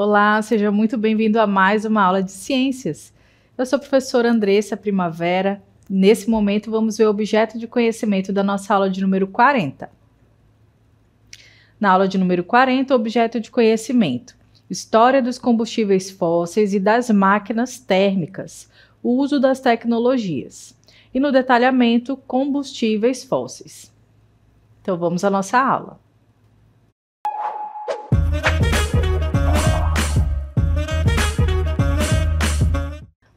Olá, seja muito bem-vindo a mais uma aula de ciências. Eu sou a professora Andressa Primavera. Nesse momento, vamos ver o objeto de conhecimento da nossa aula de número 40. Na aula de número 40, objeto de conhecimento: história dos combustíveis fósseis e das máquinas térmicas, o uso das tecnologias. E no detalhamento, combustíveis fósseis. Então, vamos à nossa aula.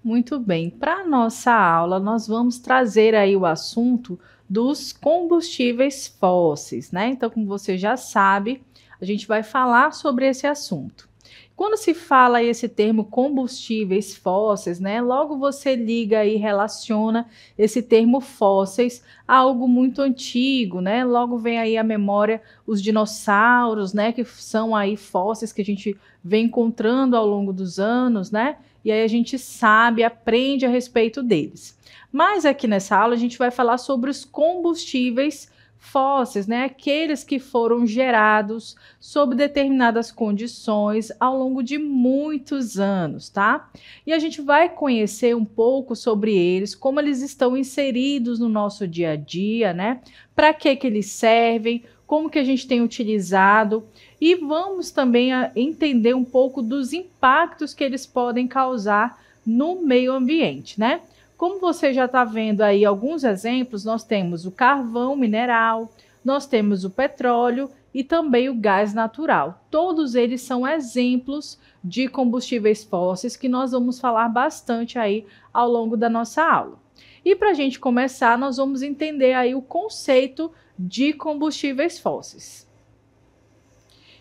Muito bem, para a nossa aula nós vamos trazer aí o assunto dos combustíveis fósseis, né? Então, como você já sabe, a gente vai falar sobre esse assunto. Quando se fala esse termo combustíveis fósseis, né? Logo você liga e relaciona esse termo fósseis a algo muito antigo, né? Logo vem aí à memória os dinossauros, né? Que são aí fósseis que a gente vem encontrando ao longo dos anos, né? E aí a gente sabe, aprende a respeito deles. Mas aqui nessa aula a gente vai falar sobre os combustíveis fósseis, né? Aqueles que foram gerados sob determinadas condições ao longo de muitos anos, tá? E a gente vai conhecer um pouco sobre eles, como eles estão inseridos no nosso dia a dia, né? Para que eles servem, como que a gente tem utilizado, e vamos também entender um pouco dos impactos que eles podem causar no meio ambiente, né? Como você já está vendo aí alguns exemplos, nós temos o carvão mineral, nós temos o petróleo e também o gás natural. Todos eles são exemplos de combustíveis fósseis que nós vamos falar bastante aí ao longo da nossa aula. E para a gente começar, nós vamos entender aí o conceito de combustíveis fósseis.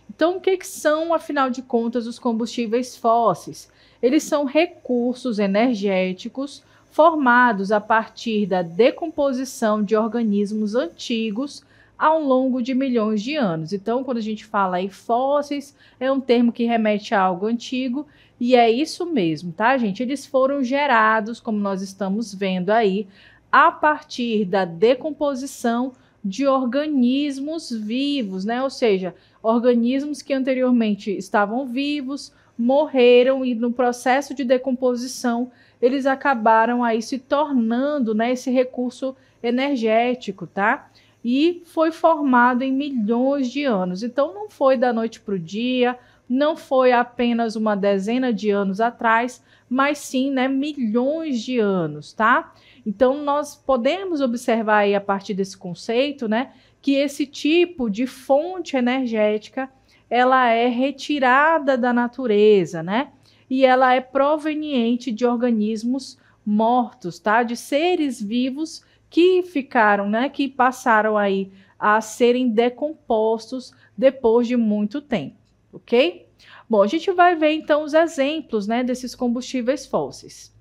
Então, o que são, afinal de contas, os combustíveis fósseis? Eles são recursos energéticos formados a partir da decomposição de organismos antigos ao longo de milhões de anos. Então, quando a gente fala aí fósseis, é um termo que remete a algo antigo, e é isso mesmo, tá, gente? Eles foram gerados, como nós estamos vendo aí, a partir da decomposição de organismos vivos, né? Ou seja, organismos que anteriormente estavam vivos, morreram e no processo de decomposição eles acabaram aí se tornando, né, esse recurso energético, tá? E foi formado em milhões de anos. Então não foi da noite para o dia, não foi apenas uma dezena de anos atrás, mas sim, né, milhões de anos, tá? Então nós podemos observar aí a partir desse conceito, né, que esse tipo de fonte energética ela é retirada da natureza, né? E ela é proveniente de organismos mortos, tá? De seres vivos que ficaram, né? Que passaram aí a serem decompostos depois de muito tempo, ok? Bom, a gente vai ver então os exemplos, né? Desses combustíveis fósseis.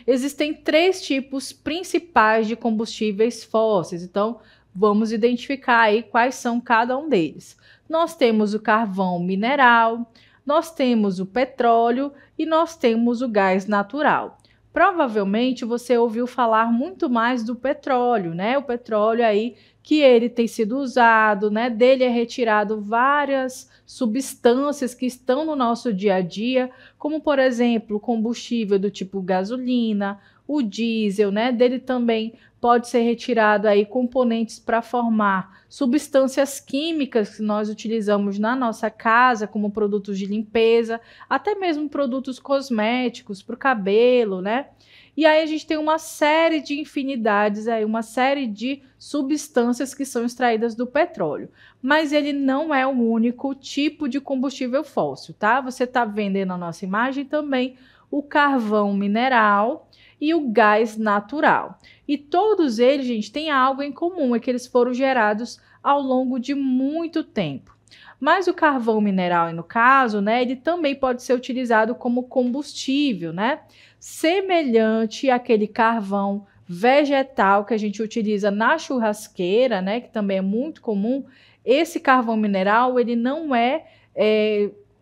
Existem três tipos principais de combustíveis fósseis, então vamos identificar aí quais são cada um deles. Nós temos o carvão mineral, nós temos o petróleo e nós temos o gás natural. Provavelmente você ouviu falar muito mais do petróleo, né? O petróleo aí que ele tem sido usado, né? Dele é retirado várias substâncias que estão no nosso dia a dia, como por exemplo, combustível do tipo gasolina, o diesel, né? Dele também pode ser retirado aí componentes para formar substâncias químicas que nós utilizamos na nossa casa, como produtos de limpeza, até mesmo produtos cosméticos para o cabelo, né? E aí a gente tem uma série de infinidades aí, uma série de substâncias que são extraídas do petróleo. Mas ele não é o único tipo de combustível fóssil, tá? Você está vendo aí na nossa imagem também o carvão mineral e o gás natural. E todos eles, gente, têm algo em comum, é que eles foram gerados ao longo de muito tempo. Mas o carvão mineral, no caso, né, ele também pode ser utilizado como combustível, né? Semelhante àquele carvão vegetal que a gente utiliza na churrasqueira, né, que também é muito comum. Esse carvão mineral, ele não é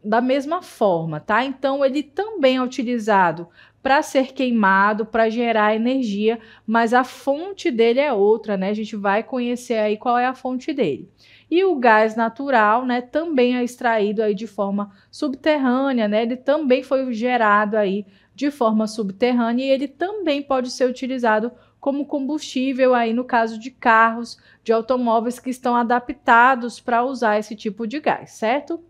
da mesma forma, tá? Então, ele também é utilizado para ser queimado, para gerar energia, mas a fonte dele é outra, né? A gente vai conhecer aí qual é a fonte dele. E o gás natural, né, também é extraído aí de forma subterrânea, né? Ele também foi gerado aí de forma subterrânea e ele também pode ser utilizado como combustível aí no caso de carros, de automóveis que estão adaptados para usar esse tipo de gás, certo?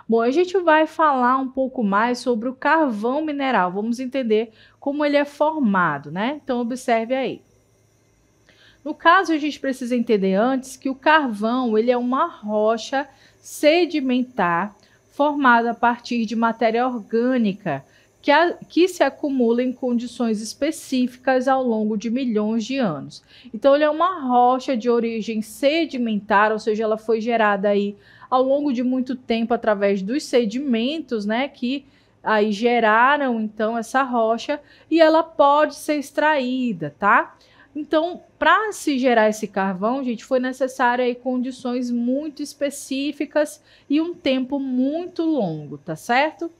Bom, a gente vai falar um pouco mais sobre o carvão mineral. Vamos entender como ele é formado, né? Então observe aí. No caso, a gente precisa entender antes que o carvão ele é uma rocha sedimentar formada a partir de matéria orgânica que se acumula em condições específicas ao longo de milhões de anos. Então, ele é uma rocha de origem sedimentar, ou seja, ela foi gerada aí ao longo de muito tempo através dos sedimentos, né, que aí geraram então essa rocha e ela pode ser extraída, tá? Então, para se gerar esse carvão, gente, foi necessário aí condições muito específicas e um tempo muito longo, tá certo?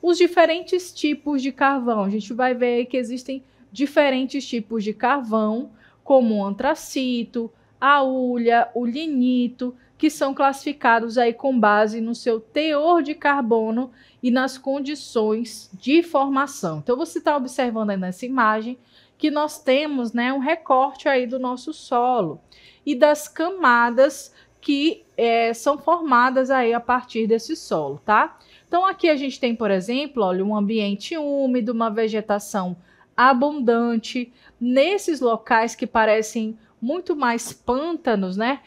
Os diferentes tipos de carvão, a gente vai ver aí que existem diferentes tipos de carvão, como o antracito, a hulha, o lignito, que são classificados aí com base no seu teor de carbono e nas condições de formação. Então, você está observando aí nessa imagem que nós temos, né, um recorte aí do nosso solo e das camadas que são formadas aí a partir desse solo, tá? Então aqui a gente tem, por exemplo, olha, um ambiente úmido, uma vegetação abundante. Nesses locais que parecem muito mais pântanos, né,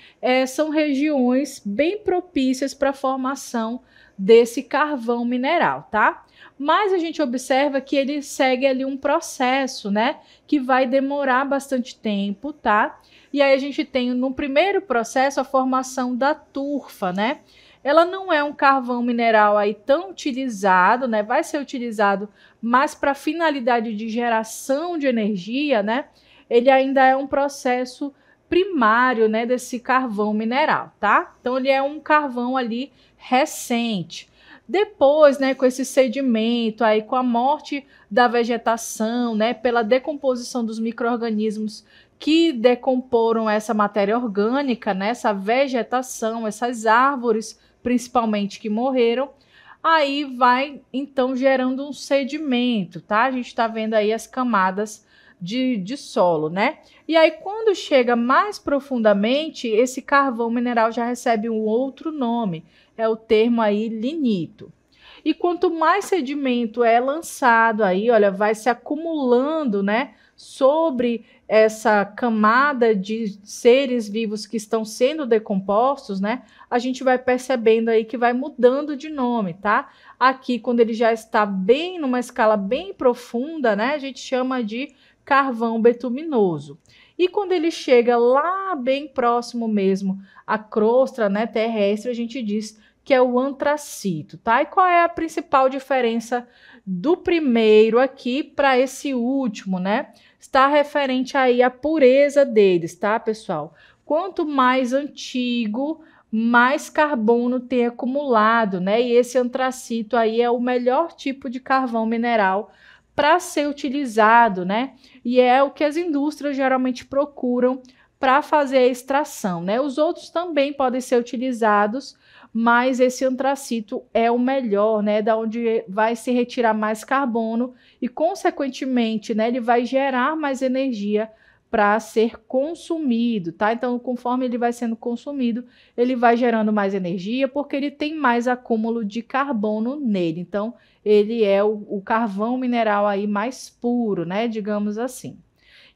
são regiões bem propícias para a formação desse carvão mineral, tá? Mas a gente observa que ele segue ali um processo, né, que vai demorar bastante tempo, tá? E aí a gente tem no primeiro processo a formação da turfa, né? Ela não é um carvão mineral aí tão utilizado, né? Vai ser utilizado mais para finalidade de geração de energia, né? Ele ainda é um processo primário, né, desse carvão mineral, tá? Então ele é um carvão ali recente. Depois, né, com esse sedimento, aí com a morte da vegetação, né, pela decomposição dos micro-organismos que decomporam essa matéria orgânica, né, essa vegetação, essas árvores, principalmente, que morreram, aí vai, então, gerando um sedimento, tá? A gente está vendo aí as camadas de solo, né? E aí, quando chega mais profundamente, esse carvão mineral já recebe um outro nome, é o termo aí lignito. E quanto mais sedimento é lançado aí, olha, vai se acumulando, né, sobre essa camada de seres vivos que estão sendo decompostos, né, a gente vai percebendo aí que vai mudando de nome, tá? Aqui, quando ele já está bem numa escala bem profunda, né, a gente chama de carvão betuminoso. E quando ele chega lá bem próximo mesmo à crosta, né, terrestre, a gente diz que é o antracito, tá? E qual é a principal diferença do primeiro aqui para esse último, né? Está referente aí à pureza deles, tá, pessoal? Quanto mais antigo, mais carbono tem acumulado, né? E esse antracito aí é o melhor tipo de carvão mineral para ser utilizado, né? E é o que as indústrias geralmente procuram para fazer a extração, né? Os outros também podem ser utilizados, mas esse antracito é o melhor, né? Da onde vai se retirar mais carbono e, consequentemente, né, ele vai gerar mais energia para ser consumido, tá? Então, conforme ele vai sendo consumido, ele vai gerando mais energia porque ele tem mais acúmulo de carbono nele. Então, ele é o carvão mineral aí mais puro, né? Digamos assim.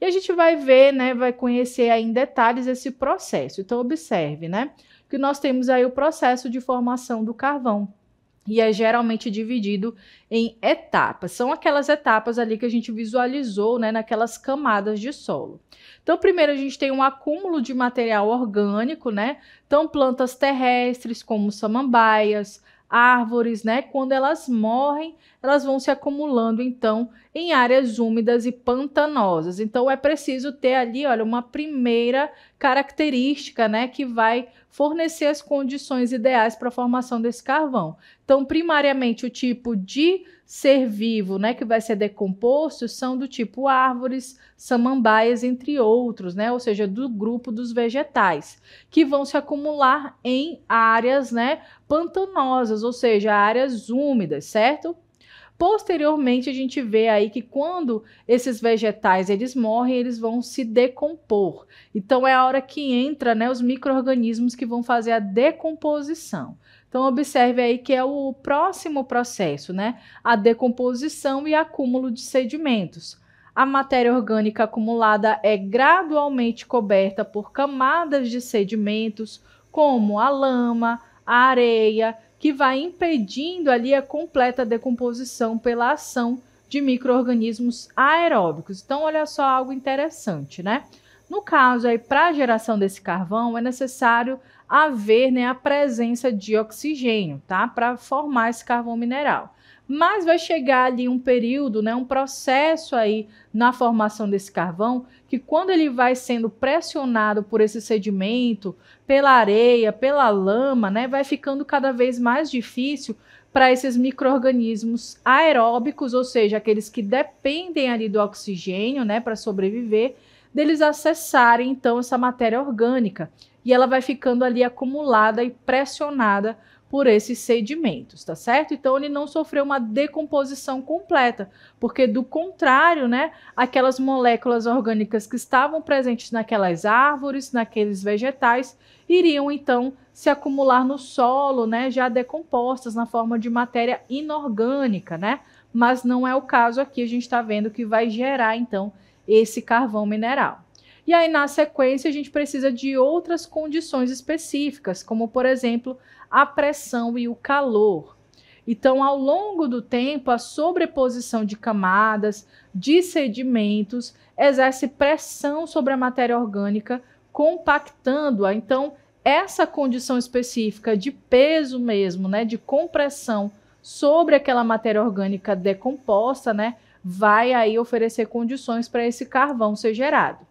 E a gente vai ver, né? Vai conhecer aí em detalhes esse processo. Então, observe, né? Que nós temos aí o processo de formação do carvão. E é geralmente dividido em etapas. São aquelas etapas ali que a gente visualizou, né, naquelas camadas de solo. Então, primeiro a gente tem um acúmulo de material orgânico, né? Então, plantas terrestres como samambaias, árvores, né? Quando elas morrem, elas vão se acumulando, então, em áreas úmidas e pantanosas. Então, é preciso ter ali, olha, uma primeira característica, né, que vai fornecer as condições ideais para a formação desse carvão. Então, primariamente, o tipo de ser vivo, né, que vai ser decomposto são do tipo árvores, samambaias, entre outros, né, ou seja, do grupo dos vegetais, que vão se acumular em áreas, né, pantanosas, ou seja, áreas úmidas, certo? Posteriormente, a gente vê aí que quando esses vegetais eles morrem, eles vão se decompor. Então, é a hora que entra, né, os micro-organismos que vão fazer a decomposição. Então, observe aí que é o próximo processo, né? A decomposição e acúmulo de sedimentos. A matéria orgânica acumulada é gradualmente coberta por camadas de sedimentos, como a lama, a areia, que vai impedindo ali a completa decomposição pela ação de micro-organismos aeróbicos. Então, olha só algo interessante, né? No caso aí, para a geração desse carvão, é necessário haver, né, a presença de oxigênio, tá? Para formar esse carvão mineral. Mas vai chegar ali um período, né, um processo aí na formação desse carvão, que quando ele vai sendo pressionado por esse sedimento, pela areia, pela lama, né, vai ficando cada vez mais difícil para esses micro-organismos aeróbicos, ou seja, aqueles que dependem ali do oxigênio, né, para sobreviver, deles acessarem então essa matéria orgânica, e ela vai ficando ali acumulada e pressionada por esses sedimentos, tá certo? Então ele não sofreu uma decomposição completa, porque do contrário, né, aquelas moléculas orgânicas que estavam presentes naquelas árvores, naqueles vegetais, iriam então se acumular no solo, né, já decompostas na forma de matéria inorgânica, né? Mas não é o caso aqui, a gente está vendo que vai gerar então esse carvão mineral. E aí, na sequência, a gente precisa de outras condições específicas, como, por exemplo, a pressão e o calor. Então, ao longo do tempo, a sobreposição de camadas, de sedimentos, exerce pressão sobre a matéria orgânica, compactando-a. Então, essa condição específica de peso mesmo, né, de compressão sobre aquela matéria orgânica decomposta, né, vai aí oferecer condições para esse carvão ser gerado.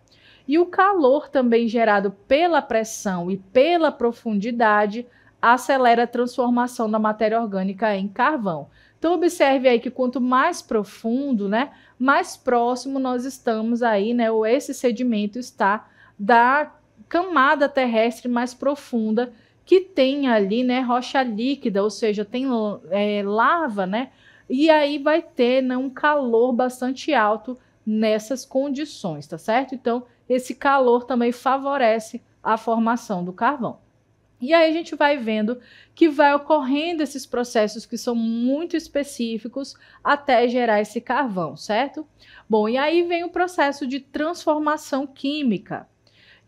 E o calor também gerado pela pressão e pela profundidade acelera a transformação da matéria orgânica em carvão. Então observe aí que quanto mais profundo, né, mais próximo nós estamos aí, né, ou esse sedimento está da camada terrestre mais profunda que tem ali, né, rocha líquida, ou seja, tem lava, né, e aí vai ter, né, um calor bastante alto nessas condições, tá certo? Então, esse calor também favorece a formação do carvão. E aí a gente vai vendo que vai ocorrendo esses processos que são muito específicos até gerar esse carvão, certo? Bom, e aí vem o processo de transformação química,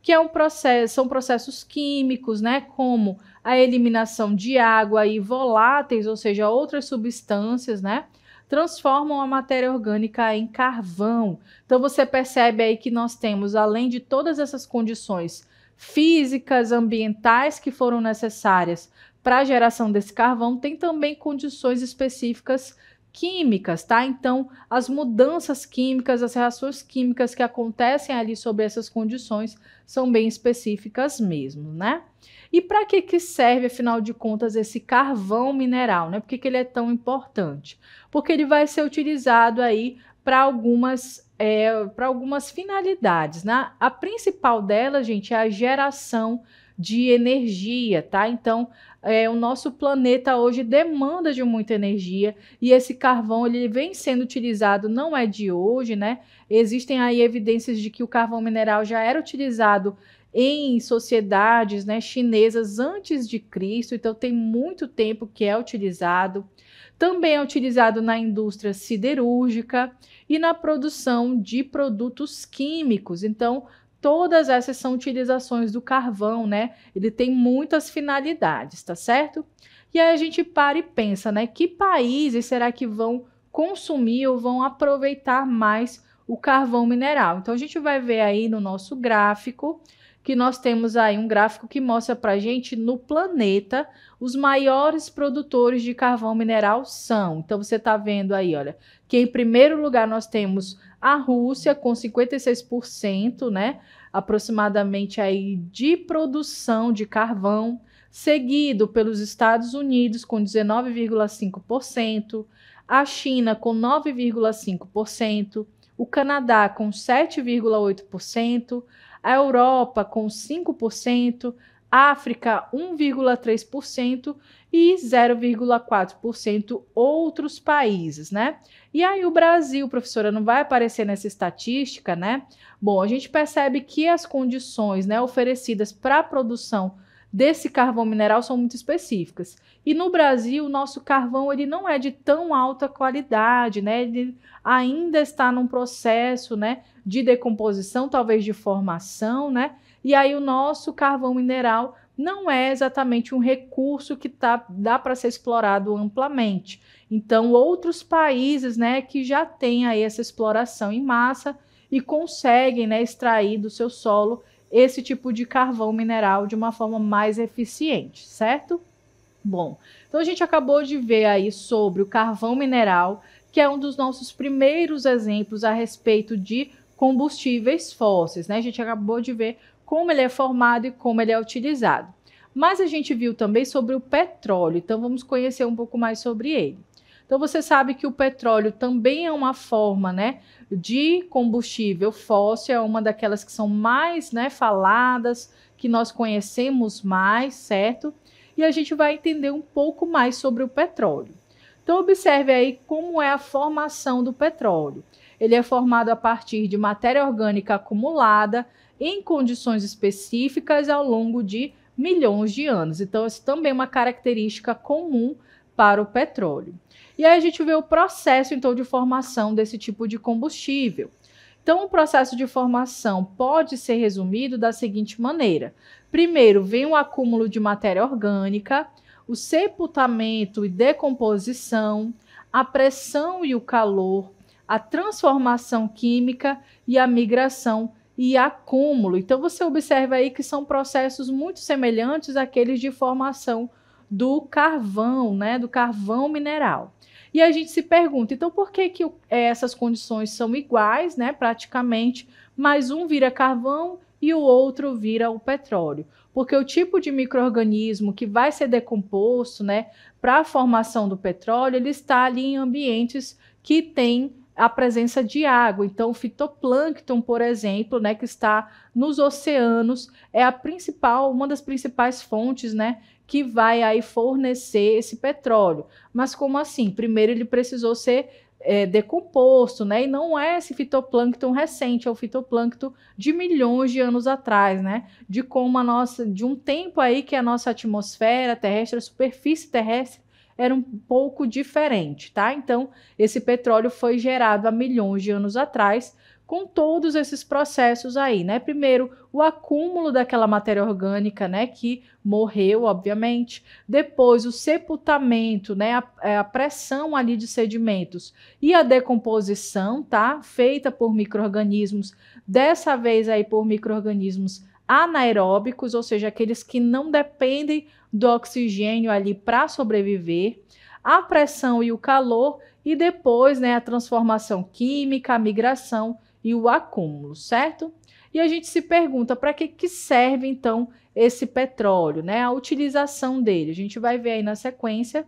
que é são processos químicos, né, como a eliminação de água e voláteis, ou seja, outras substâncias, né, transformam a matéria orgânica em carvão. Então você percebe aí que nós temos, além de todas essas condições físicas, ambientais que foram necessárias para a geração desse carvão, tem também condições específicas químicas, tá? Então, as mudanças químicas, as reações químicas que acontecem ali sobre essas condições são bem específicas mesmo, né? E para que serve, afinal de contas, esse carvão mineral, né? Por que ele é tão importante? Porque ele vai ser utilizado aí para algumas finalidades, né? A principal delas, gente, é a geração de energia, tá? Então, o nosso planeta hoje demanda de muita energia e esse carvão ele vem sendo utilizado, não é de hoje, né? Existem aí evidências de que o carvão mineral já era utilizado em sociedades, né, chinesas antes de Cristo, então tem muito tempo que é utilizado. Também é utilizado na indústria siderúrgica e na produção de produtos químicos. Então, todas essas são utilizações do carvão, né? Ele tem muitas finalidades, tá certo? E aí a gente para e pensa, né? Que países será que vão consumir ou vão aproveitar mais o carvão mineral? Então, a gente vai ver aí no nosso gráfico que nós temos aí um gráfico que mostra para a gente no planeta os maiores produtores de carvão mineral são. Então, você está vendo aí, olha, que em primeiro lugar nós temos A Rússia com 56%, né, aproximadamente aí de produção de carvão, seguido pelos Estados Unidos com 19,5%, a China com 9,5%, o Canadá com 7,8%, a Europa com 5%, África 1,3% e 0,4% outros países, né? E aí o Brasil, professora, não vai aparecer nessa estatística, né? Bom, a gente percebe que as condições, né, oferecidas para a produção desse carvão mineral são muito específicas. E no Brasil, o nosso carvão ele não é de tão alta qualidade, né? Ele ainda está num processo, né, de decomposição, talvez de formação, né? E aí o nosso carvão mineral não é exatamente um recurso que dá para ser explorado amplamente. Então, outros países, né, que já têm aí essa exploração em massa e conseguem, né, extrair do seu solo esse tipo de carvão mineral de uma forma mais eficiente, certo? Bom, então a gente acabou de ver aí sobre o carvão mineral, que é um dos nossos primeiros exemplos a respeito de combustíveis fósseis, né? A gente acabou de ver como ele é formado e como ele é utilizado. Mas a gente viu também sobre o petróleo, então vamos conhecer um pouco mais sobre ele. Então você sabe que o petróleo também é uma forma, né, de combustível fóssil, é uma daquelas que são mais, né, faladas, que nós conhecemos mais, certo? E a gente vai entender um pouco mais sobre o petróleo. Então observe aí como é a formação do petróleo. Ele é formado a partir de matéria orgânica acumulada em condições específicas ao longo de milhões de anos. Então, isso também é uma característica comum para o petróleo. E aí a gente vê o processo, então, de formação desse tipo de combustível. Então, o processo de formação pode ser resumido da seguinte maneira. Primeiro, vem o acúmulo de matéria orgânica, o sepultamento e decomposição, a pressão e o calor, a transformação química e a migração e acúmulo. Então, você observa aí que são processos muito semelhantes àqueles de formação do carvão, né, do carvão mineral. E a gente se pergunta, então, por que essas condições são iguais, né, praticamente, mas um vira carvão e o outro vira o petróleo? Porque o tipo de micro-organismo que vai ser decomposto, né, para a formação do petróleo, ele está ali em ambientes que têm a presença de água. Então, o fitoplâncton, por exemplo, né, que está nos oceanos, é uma das principais fontes, né, que vai aí fornecer esse petróleo. Mas como assim? Primeiro ele precisou ser decomposto, né? E não é esse fitoplâncton recente, é o fitoplâncton de milhões de anos atrás, né? De um tempo aí que a nossa atmosfera terrestre, a superfície terrestre era um pouco diferente, tá? Então, esse petróleo foi gerado há milhões de anos atrás, com todos esses processos aí, né? Primeiro, o acúmulo daquela matéria orgânica, né, que morreu, obviamente. Depois, o sepultamento, né, a pressão ali de sedimentos e a decomposição, tá? Feita por micro-organismos, dessa vez aí por micro-organismos anaeróbicos, ou seja, aqueles que não dependem do oxigênio ali para sobreviver, a pressão e o calor, e depois, né, a transformação química, a migração e o acúmulo, certo? E a gente se pergunta para que serve então esse petróleo, né? A utilização dele. A gente vai ver aí na sequência,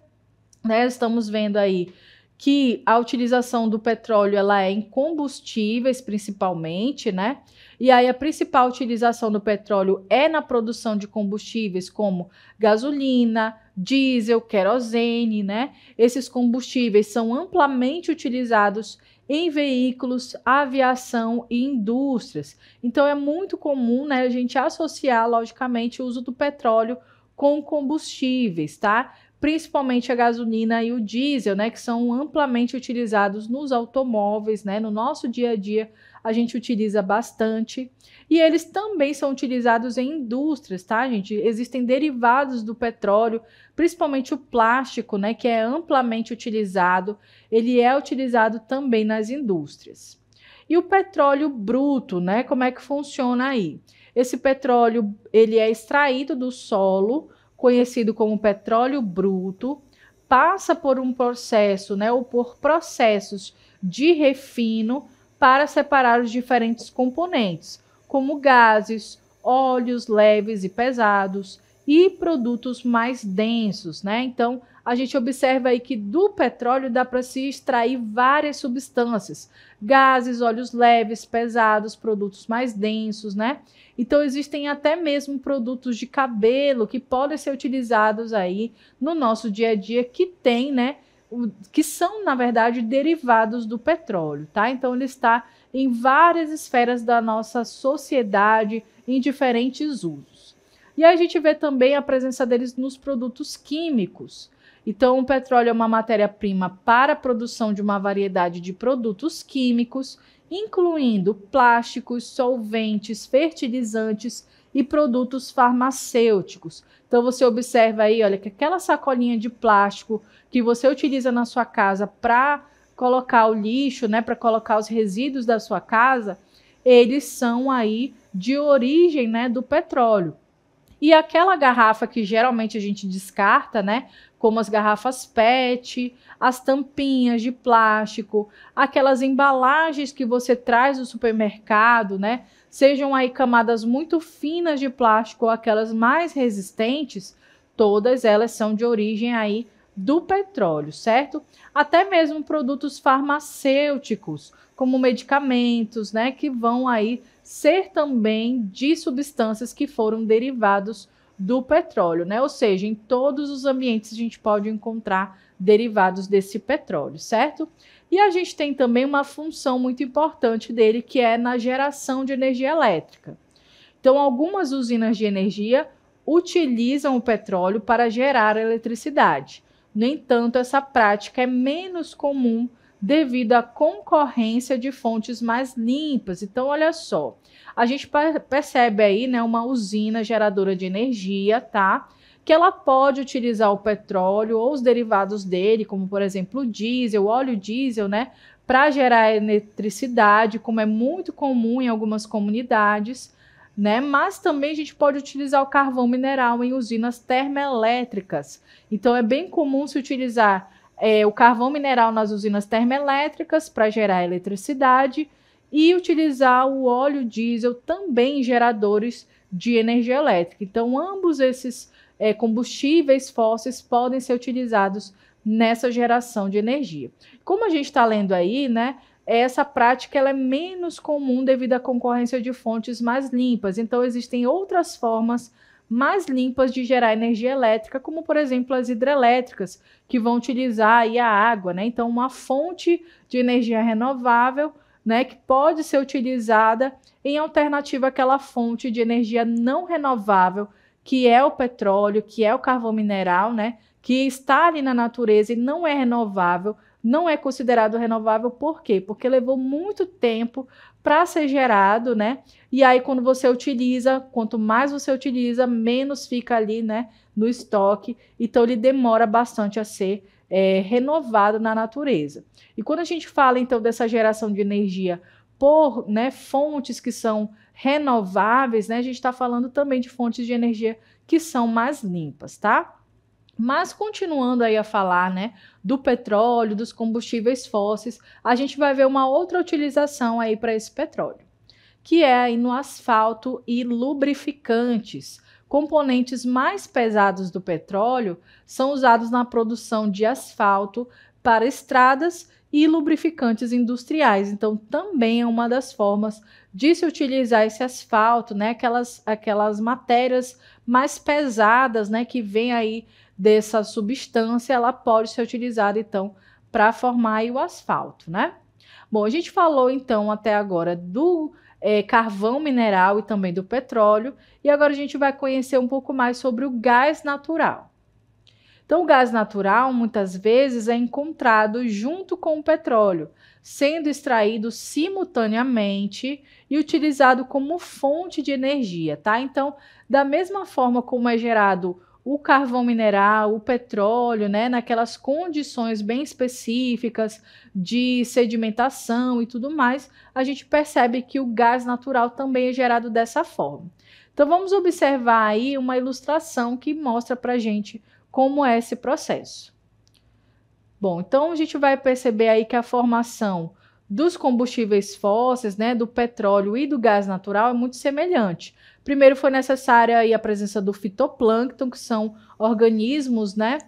né? Estamos vendo aí que a utilização do petróleo ela é em combustíveis principalmente, né? E aí a principal utilização do petróleo é na produção de combustíveis como gasolina, diesel, querosene, né? Esses combustíveis são amplamente utilizados em veículos, aviação e indústrias. Então é muito comum, né, a gente associar, logicamente, o uso do petróleo com combustíveis, tá? Principalmente a gasolina e o diesel, né, que são amplamente utilizados nos automóveis, né, no nosso dia a dia a gente utiliza bastante, e eles também são utilizados em indústrias, tá, gente? Existem derivados do petróleo, principalmente o plástico, né, que é amplamente utilizado, ele é utilizado também nas indústrias. E o petróleo bruto, né, como é que funciona aí? Esse petróleo, ele é extraído do solo, conhecido como petróleo bruto, passa por um processo, né, ou por processos de refino para separar os diferentes componentes, como gases, óleos leves e pesados e produtos mais densos, né? Então, a gente observa aí que do petróleo dá para se extrair várias substâncias, gases, óleos leves, pesados, produtos mais densos, né? Então, existem até mesmo produtos de cabelo que podem ser utilizados aí no nosso dia a dia que tem, né? Que são, na verdade, derivados do petróleo, tá? Então, ele está em várias esferas da nossa sociedade, em diferentes usos. E aí a gente vê também a presença deles nos produtos químicos. Então, o petróleo é uma matéria-prima para a produção de uma variedade de produtos químicos, incluindo plásticos, solventes, fertilizantes e produtos farmacêuticos. Então, você observa aí, olha, que aquela sacolinha de plástico que você utiliza na sua casa para colocar o lixo, né, para colocar os resíduos da sua casa, eles são aí de origem, né, do petróleo. E aquela garrafa que geralmente a gente descarta, né, como as garrafas PET, as tampinhas de plástico, aquelas embalagens que você traz do supermercado, né, sejam aí camadas muito finas de plástico ou aquelas mais resistentes, todas elas são de origem aí do petróleo, certo? Até mesmo produtos farmacêuticos, como medicamentos, né, que vão aí ser também de substâncias que foram derivados do petróleo, né? Ou seja, em todos os ambientes a gente pode encontrar derivados desse petróleo, certo? E a gente tem também uma função muito importante dele, que é na geração de energia elétrica. Então, algumas usinas de energia utilizam o petróleo para gerar eletricidade. No entanto, essa prática é menos comum devido à concorrência de fontes mais limpas. Então, olha só, a gente percebe aí, né, uma usina geradora de energia, tá? Que ela pode utilizar o petróleo ou os derivados dele, como por exemplo o diesel, o óleo diesel, né, para gerar eletricidade, como é muito comum em algumas comunidades, né? Mas também a gente pode utilizar o carvão mineral em usinas termoelétricas. Então é bem comum se utilizar o carvão mineral nas usinas termoelétricas para gerar eletricidade e utilizar o óleo diesel também em geradores de energia elétrica. Então ambos esses combustíveis fósseis podem ser utilizados nessa geração de energia. Como a gente está lendo aí, né? Essa prática ela é menos comum devido à concorrência de fontes mais limpas. Então, existem outras formas mais limpas de gerar energia elétrica, como, por exemplo, as hidrelétricas, que vão utilizar aí a água, né? Então, uma fonte de energia renovável, né, que pode ser utilizada em alternativa àquela fonte de energia não renovável, que é o petróleo, que é o carvão mineral, né, que está ali na natureza e não é renovável. Não é considerado renovável, por quê? Porque levou muito tempo para ser gerado, né? E aí, quando você utiliza, quanto mais você utiliza, menos fica ali, né, no estoque. Então, ele demora bastante a ser renovado na natureza. E quando a gente fala, então, dessa geração de energia por, né, fontes que são renováveis, né, a gente está falando também de fontes de energia que são mais limpas, tá? Mas continuando aí a falar, né, do petróleo, dos combustíveis fósseis, a gente vai ver uma outra utilização aí para esse petróleo, que é aí no asfalto e lubrificantes. Componentes mais pesados do petróleo são usados na produção de asfalto para estradas e lubrificantes industriais. Então, também é uma das formas de se utilizar esse asfalto, né, aquelas matérias mais pesadas, né, que vem aí dessa substância, ela pode ser utilizada, então, para formar aí o asfalto, né? Bom, a gente falou, então, até agora do carvão mineral e também do petróleo, e agora a gente vai conhecer um pouco mais sobre o gás natural. Então, o gás natural, muitas vezes, é encontrado junto com o petróleo, sendo extraído simultaneamente e utilizado como fonte de energia, tá? Então, da mesma forma como é gerado o carvão mineral, o petróleo, né, naquelas condições bem específicas de sedimentação e tudo mais, a gente percebe que o gás natural também é gerado dessa forma. Então, vamos observar aí uma ilustração que mostra para a gente como é esse processo. Bom, então a gente vai perceber aí que a formação dos combustíveis fósseis, né, do petróleo e do gás natural é muito semelhante. Primeiro foi necessária aí a presença do fitoplâncton, que são organismos, né,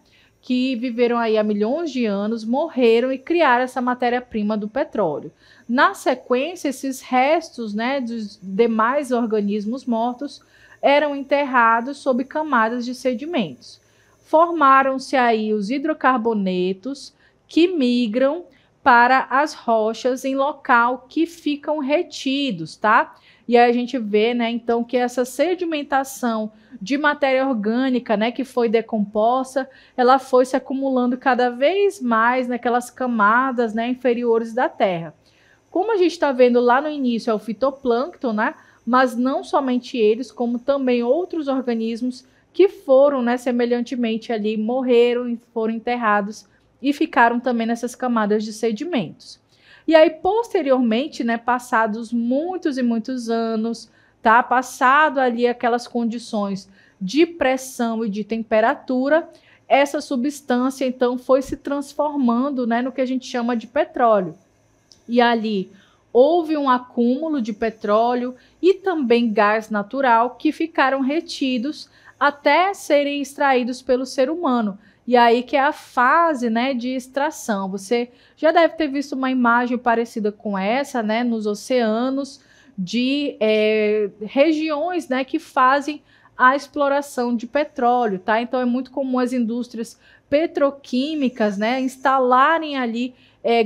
que viveram aí há milhões de anos, morreram e criaram essa matéria-prima do petróleo. Na sequência, esses restos, né, dos demais organismos mortos eram enterrados sob camadas de sedimentos. Formaram-se aí os hidrocarbonetos que migram para as rochas em local que ficam retidos, tá? E aí a gente vê, né, então, que essa sedimentação de matéria orgânica, né, que foi decomposta, ela foi se acumulando cada vez mais naquelas camadas, né, inferiores da Terra. Como a gente está vendo lá no início, é o fitoplâncton, né, mas não somente eles, como também outros organismos que foram, né, semelhantemente ali, morreram e foram enterrados e ficaram também nessas camadas de sedimentos. E aí, posteriormente, né, passados muitos e muitos anos, tá? Passado ali aquelas condições de pressão e de temperatura, essa substância, então, foi se transformando, né, no que a gente chama de petróleo. E ali houve um acúmulo de petróleo e também gás natural que ficaram retidos até serem extraídos pelo ser humano. E aí que é a fase, né, de extração. Você já deve ter visto uma imagem parecida com essa, né, nos oceanos, de regiões, né, que fazem a exploração de petróleo, tá? Então é muito comum as indústrias petroquímicas, né, instalarem ali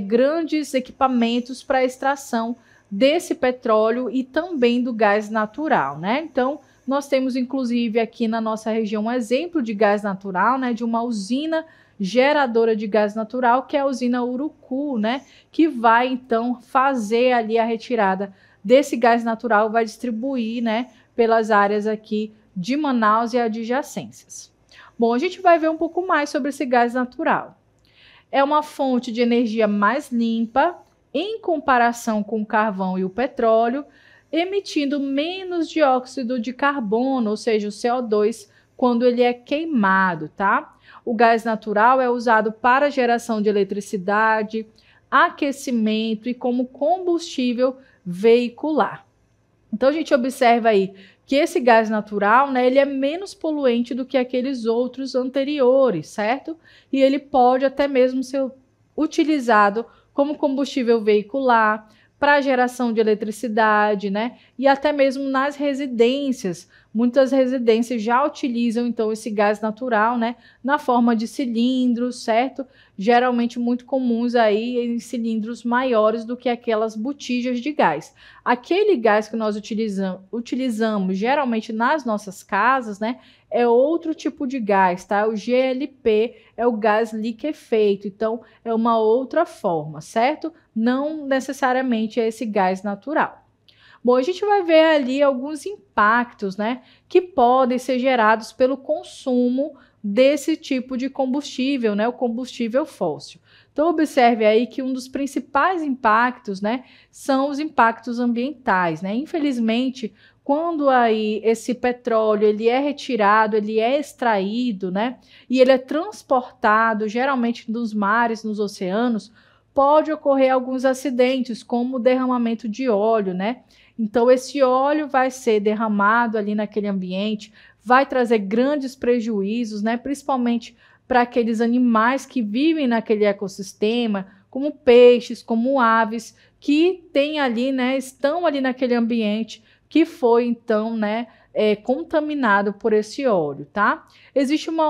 grandes equipamentos para a extração desse petróleo e também do gás natural, né? Então nós temos, inclusive, aqui na nossa região um exemplo de gás natural, né, de uma usina geradora de gás natural, que é a usina Urucu, né, que vai, então, fazer ali a retirada desse gás natural, vai distribuir, né, pelas áreas aqui de Manaus e adjacências. Bom, a gente vai ver um pouco mais sobre esse gás natural. É uma fonte de energia mais limpa, em comparação com o carvão e o petróleo, emitindo menos dióxido de carbono, ou seja, o CO2, quando ele é queimado, tá? O gás natural é usado para geração de eletricidade, aquecimento e como combustível veicular. Então a gente observa aí que esse gás natural, né, ele é menos poluente do que aqueles outros anteriores, certo? E ele pode até mesmo ser utilizado como combustível veicular, para geração de eletricidade, né? E até mesmo nas residências. Muitas residências já utilizam, então, esse gás natural, né? Na forma de cilindros, certo? Geralmente muito comuns aí em cilindros maiores do que aquelas botijas de gás. Aquele gás que nós utilizamos geralmente nas nossas casas, né? É outro tipo de gás, tá? O GLP é o gás liquefeito, então é uma outra forma, certo? Não necessariamente é esse gás natural. Bom, a gente vai ver ali alguns impactos, né, que podem ser gerados pelo consumo desse tipo de combustível, né, o combustível fóssil. Então, observe aí que um dos principais impactos, né, são os impactos ambientais, né? Infelizmente, quando aí esse petróleo ele é retirado, ele é extraído, né, e ele é transportado, geralmente nos mares, nos oceanos, pode ocorrer alguns acidentes, como o derramamento de óleo, né? Então, esse óleo vai ser derramado ali naquele ambiente, vai trazer grandes prejuízos, né? Principalmente para aqueles animais que vivem naquele ecossistema, como peixes, como aves, que têm ali, né? Estão ali naquele ambiente que foi, então, né? Contaminado por esse óleo, tá? Existe um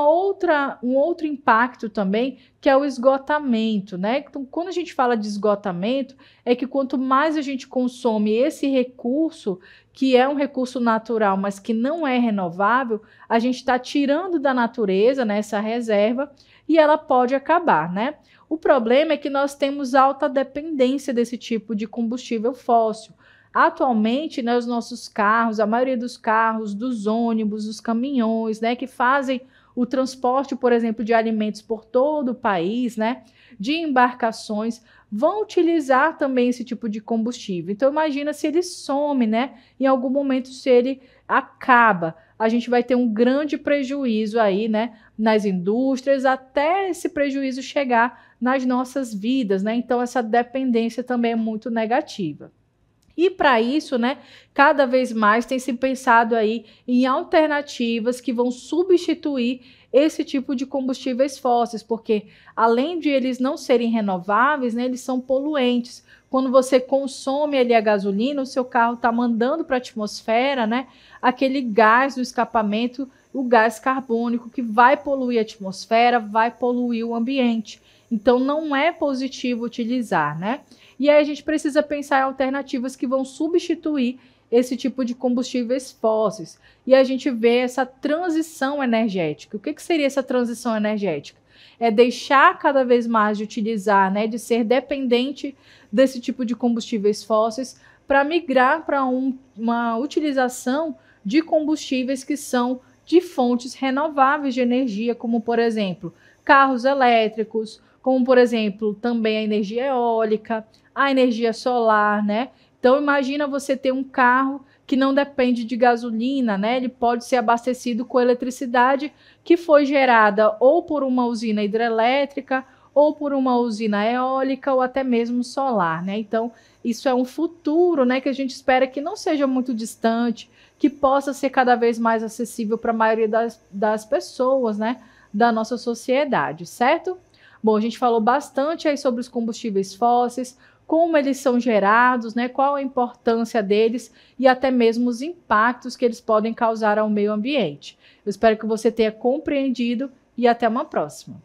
outro impacto também, que é o esgotamento, né? Então, quando a gente fala de esgotamento, é que quanto mais a gente consome esse recurso, que é um recurso natural, mas que não é renovável, a gente está tirando da natureza, né, essa reserva, e ela pode acabar, né? O problema é que nós temos alta dependência desse tipo de combustível fóssil. Atualmente, né, os nossos carros, a maioria dos carros, dos ônibus, dos caminhões, né, que fazem o transporte, por exemplo, de alimentos por todo o país, né, de embarcações, vão utilizar também esse tipo de combustível. Então imagina se ele some, né? Em algum momento, se ele acaba, a gente vai ter um grande prejuízo aí, né? Nas indústrias, até esse prejuízo chegar nas nossas vidas, né? Então essa dependência também é muito negativa. E para isso, né, cada vez mais tem se pensado aí em alternativas que vão substituir esse tipo de combustíveis fósseis, porque além de eles não serem renováveis, né, eles são poluentes. Quando você consome ali a gasolina, o seu carro está mandando para a atmosfera, né, aquele gás do escapamento, o gás carbônico, que vai poluir a atmosfera, vai poluir o ambiente. Então não é positivo utilizar, né? E aí a gente precisa pensar em alternativas que vão substituir esse tipo de combustíveis fósseis. E a gente vê essa transição energética. O que seria essa transição energética? É deixar cada vez mais de utilizar, né, de ser dependente desse tipo de combustíveis fósseis para migrar para uma utilização de combustíveis que são de fontes renováveis de energia, como, por exemplo, carros elétricos, como, por exemplo, também a energia eólica, a energia solar, né? Então, imagina você ter um carro que não depende de gasolina, né? Ele pode ser abastecido com eletricidade que foi gerada ou por uma usina hidrelétrica, ou por uma usina eólica, ou até mesmo solar, né? Então, isso é um futuro, né, que a gente espera que não seja muito distante, que possa ser cada vez mais acessível para a maioria das pessoas, né, da nossa sociedade, certo? Bom, a gente falou bastante aí sobre os combustíveis fósseis, como eles são gerados, né, qual a importância deles e até mesmo os impactos que eles podem causar ao meio ambiente. Eu espero que você tenha compreendido e até uma próxima.